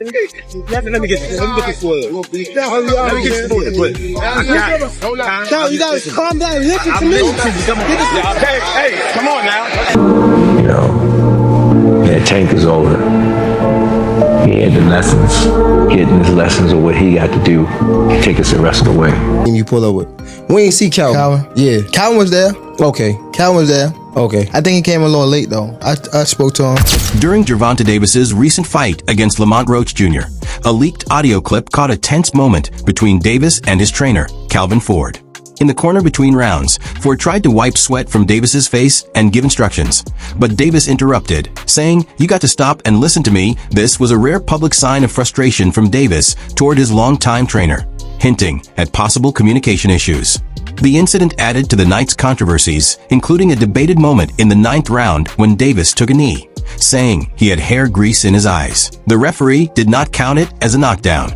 Let me get this word. Let me get this word. Cal, you gotta calm down and listen to me. Hey, come on now. You know, that Tank is older. He had the lessons, getting his lessons of what he got to do to take us the rest of the way. And you pull up with, we ain't see Calvin. Yeah, Calvin was there. Okay, Calvin was there. Okay, I think he came a little late though. I spoke to him. During Gervonta Davis's recent fight against Lamont Roach Jr., a leaked audio clip caught a tense moment between Davis and his trainer, Calvin Ford. In the corner between rounds, Ford tried to wipe sweat from Davis's face and give instructions, but Davis interrupted, saying, "You got to stop and listen to me." This was a rare public sign of frustration from Davis toward his longtime trainer, hinting at possible communication issues. The incident added to the night's controversies, including a debated moment in the 9th round when Davis took a knee, saying he had hair grease in his eyes. The referee did not count it as a knockdown.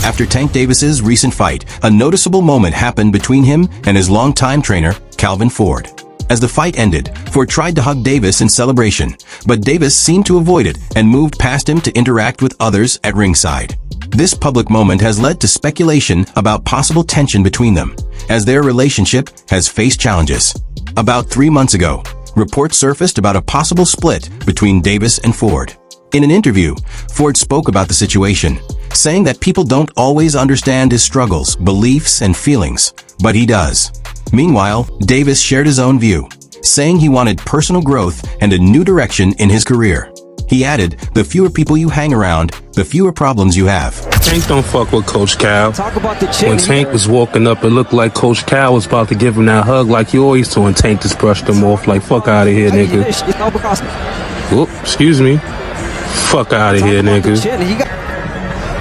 After Tank Davis's recent fight, a noticeable moment happened between him and his longtime trainer, Calvin Ford. As the fight ended, Ford tried to hug Davis in celebration, but Davis seemed to avoid it and moved past him to interact with others at ringside. This public moment has led to speculation about possible tension between them, as their relationship has faced challenges. About 3 months ago, reports surfaced about a possible split between Davis and Ford. In an interview, Ford spoke about the situation, saying that people don't always understand his struggles, beliefs, and feelings, but he does. Meanwhile, Davis shared his own view, saying he wanted personal growth and a new direction in his career. He added, "The fewer people you hang around, the fewer problems you have." Tank don't fuck with Coach Cal. Talk about the chick. When Tank was walking up, it looked like Coach Cal was about to give him that hug like he always do, and Tank just brushed him off like, "Fuck out of here, nigga." Whoop, excuse me. Fuck out of here, nigga.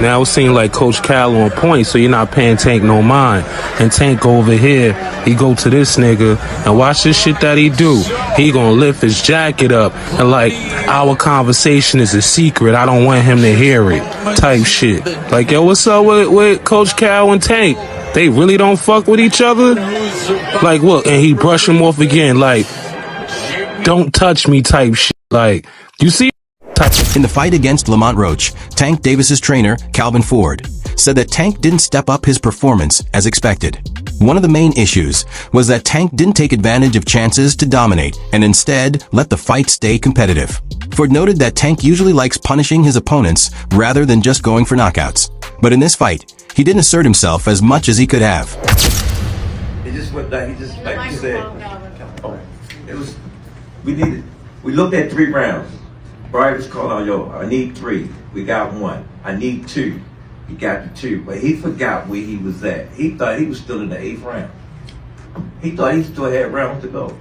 Now it seems like Coach Cal on point, so you're not paying Tank no mind. And Tank go over here, he go to this nigga, and watch this shit that he do. He gonna lift his jacket up, and like, our conversation is a secret, I don't want him to hear it, type shit. Like, yo, what's up with Coach Cal and Tank? They really don't fuck with each other? Like, what? And he brush him off again, like, don't touch me type shit. Like, you see? In the fight against Lamont Roach, Tank Davis's trainer, Calvin Ford, said that Tank didn't step up his performance as expected. One of the main issues was that Tank didn't take advantage of chances to dominate and instead let the fight stay competitive. Ford noted that Tank usually likes punishing his opponents rather than just going for knockouts. But in this fight, he didn't assert himself as much as he could have. It just went like you said. We looked at 3 rounds. Brian was calling out, yo, I need 3. We got 1. I need 2. He got the 2. But he forgot where he was at. He thought he was still in the 8th round. He thought he still had rounds to go.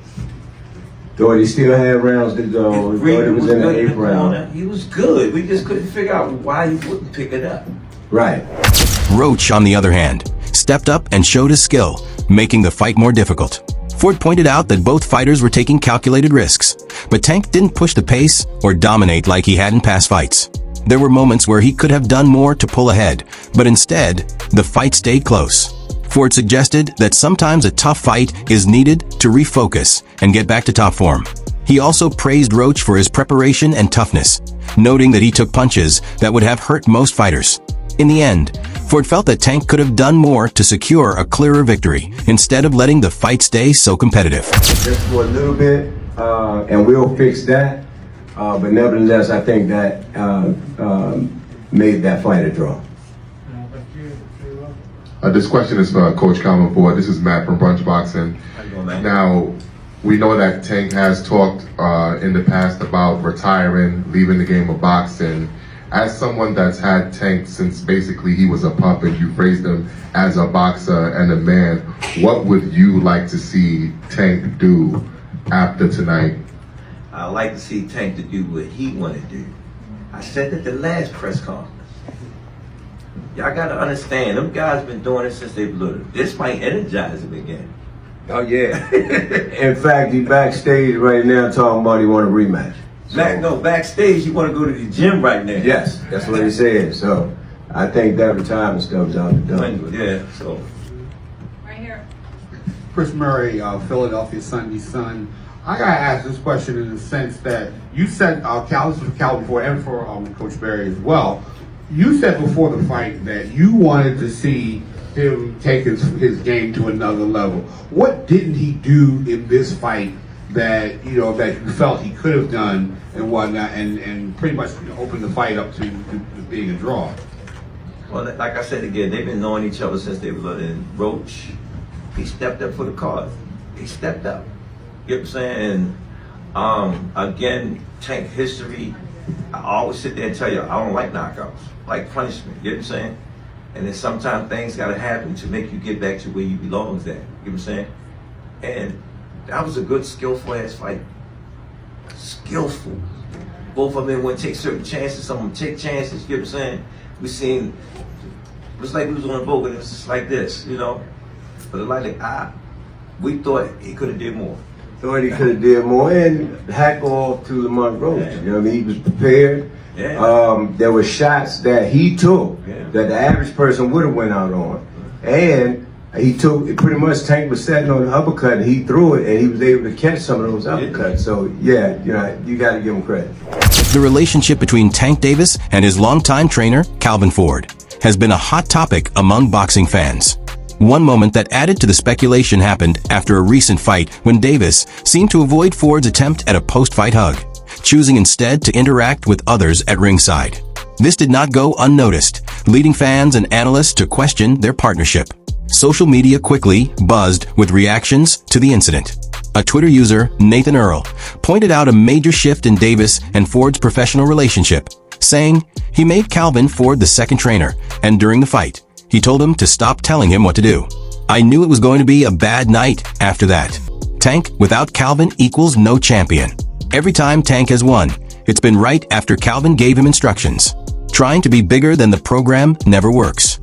Thought he still had rounds to go. His breathing was in the 8th round. He was good. We just couldn't figure out why he wouldn't pick it up. Right. Roach, on the other hand, stepped up and showed his skill, making the fight more difficult. Ford pointed out that both fighters were taking calculated risks, but Tank didn't push the pace or dominate like he had in past fights. There were moments where he could have done more to pull ahead, but instead, the fight stayed close. Ford suggested that sometimes a tough fight is needed to refocus and get back to top form. He also praised Roach for his preparation and toughness, noting that he took punches that would have hurt most fighters. In the end, Ford felt that Tank could have done more to secure a clearer victory, instead of letting the fight stay so competitive. Just for a little bit, and we'll fix that. But nevertheless, I think that made that fight a draw. This question is for Coach Calvin Ford. This is Matt from Brunch Boxing. Now, we know that Tank has talked in the past about retiring, leaving the game of boxing. As someone that's had Tank since basically he was a pup and you phrased him as a boxer and a man, what would you like to see Tank do after tonight? I'd like to see Tank to do what he want to do. I said that the last press conference. Y'all got to understand, them guys been doing it since they were little. This might energize them again. Oh, yeah. In fact, he backstage right now talking about he want a rematch. So, backstage, you want to go to the gym right now. Yes, that's what he said. So I think that retirement stuff's out the door. Yeah, so. Right here. Chris Murray, Philadelphia Sunday's son. I gotta ask this question in the sense that you said, this was for Calvin Ford and for Coach Berry as well. You said before the fight that you wanted to see him take his game to another level. What didn't he do in this fight that that you felt he could have done and whatnot, and pretty much opened the fight up to being a draw? Well, like I said again, they've been knowing each other since they were little. And Roach, he stepped up for the cause. He stepped up. You know what I'm saying? And again, Tank history, I always sit there and tell you, I don't like knockouts, like punishment. You know what I'm saying? And then sometimes things got to happen to make you get back to where you belong at. You know what I'm saying? And that was a good, skillful ass fight. Skillful. Both of them would take certain chances. Some of them take chances. You know what I'm saying? We seen, it was like we was on a boat, but it was just like this, But we thought he could have did more. Thought he could have did more, and hack off to Lamont Roach. Yeah. You know what I mean? He was prepared. Yeah. There were shots that he took Yeah. that the average person would have went out on, and he took pretty much. Tank was setting on the uppercut, and he threw it, and he was able to catch some of those uppercuts. So yeah, you got to give him credit. The relationship between Tank Davis and his longtime trainer, Calvin Ford, has been a hot topic among boxing fans. One moment that added to the speculation happened after a recent fight when Davis seemed to avoid Ford's attempt at a post-fight hug, choosing instead to interact with others at ringside. This did not go unnoticed, leading fans and analysts to question their partnership. Social media quickly buzzed with reactions to the incident. A Twitter user, Nathan Earl, pointed out a major shift in Davis and Ford's professional relationship, saying he made Calvin Ford the second trainer, and during the fight, he told him to stop telling him what to do. I knew it was going to be a bad night after that. Tank without Calvin equals no champion. Every time Tank has won, it's been right after Calvin gave him instructions. Trying to be bigger than the program never works.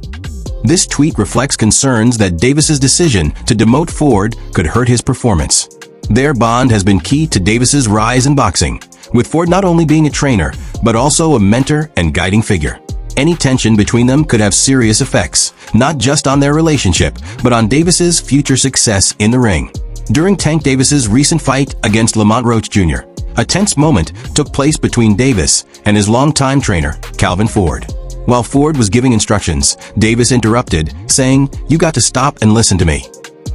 This tweet reflects concerns that Davis's decision to demote Ford could hurt his performance. Their bond has been key to Davis's rise in boxing, with Ford not only being a trainer, but also a mentor and guiding figure. Any tension between them could have serious effects, not just on their relationship, but on Davis's future success in the ring. During Tank Davis's recent fight against Lamont Roach Jr., a tense moment took place between Davis and his longtime trainer, Calvin Ford. While Ford was giving instructions, Davis interrupted, saying, "You got to stop and listen to me."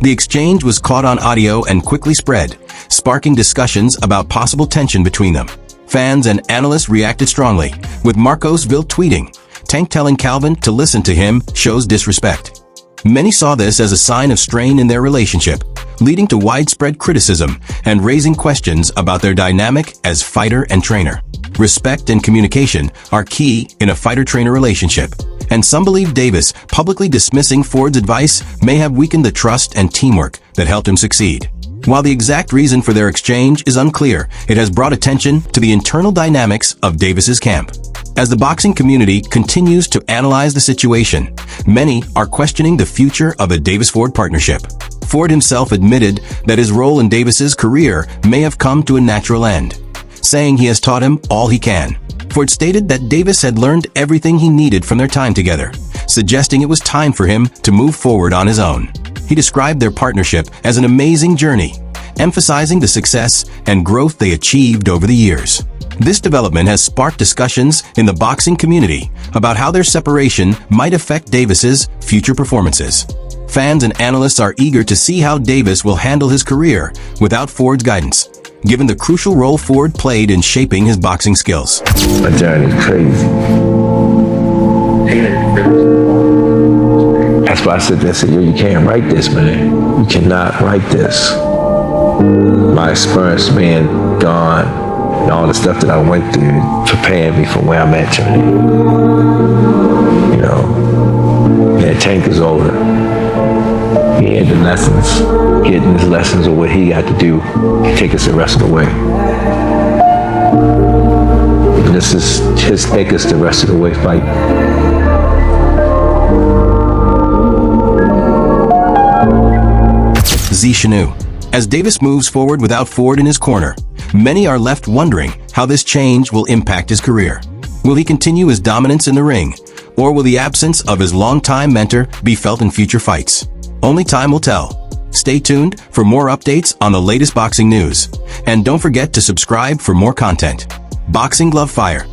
The exchange was caught on audio and quickly spread, sparking discussions about possible tension between them. Fans and analysts reacted strongly, with Marcos Ville tweeting, "Tank telling Calvin to listen to him shows disrespect." Many saw this as a sign of strain in their relationship, leading to widespread criticism and raising questions about their dynamic as fighter and trainer. Respect and communication are key in a fighter-trainer relationship, and some believe Davis publicly dismissing Ford's advice may have weakened the trust and teamwork that helped him succeed. While the exact reason for their exchange is unclear, it has brought attention to the internal dynamics of Davis's camp. As the boxing community continues to analyze the situation, many are questioning the future of a Davis-Ford partnership. Ford himself admitted that his role in Davis's career may have come to a natural end, saying he has taught him all he can. Ford stated that Davis had learned everything he needed from their time together, suggesting it was time for him to move forward on his own. He described their partnership as an amazing journey, emphasizing the success and growth they achieved over the years. This development has sparked discussions in the boxing community about how their separation might affect Davis's future performances. Fans and analysts are eager to see how Davis will handle his career without Ford's guidance, given the crucial role Ford played in shaping his boxing skills. My journey's crazy. That's why I sit there and say, yo, you can't write this, man. You cannot write this. My experience being gone and all the stuff that I went through preparing me for where I'm at today. You know, that Tank is over. He had the lessons, getting his lessons of what he got to do to take us the rest of the way. And this is his take us the rest of the way fight. Z Shanu. As Davis moves forward without Ford in his corner, many are left wondering how this change will impact his career. Will he continue his dominance in the ring, or will the absence of his longtime mentor be felt in future fights? Only time will tell. Stay tuned for more updates on the latest boxing news. And don't forget to subscribe for more content. Boxing Glove Fire.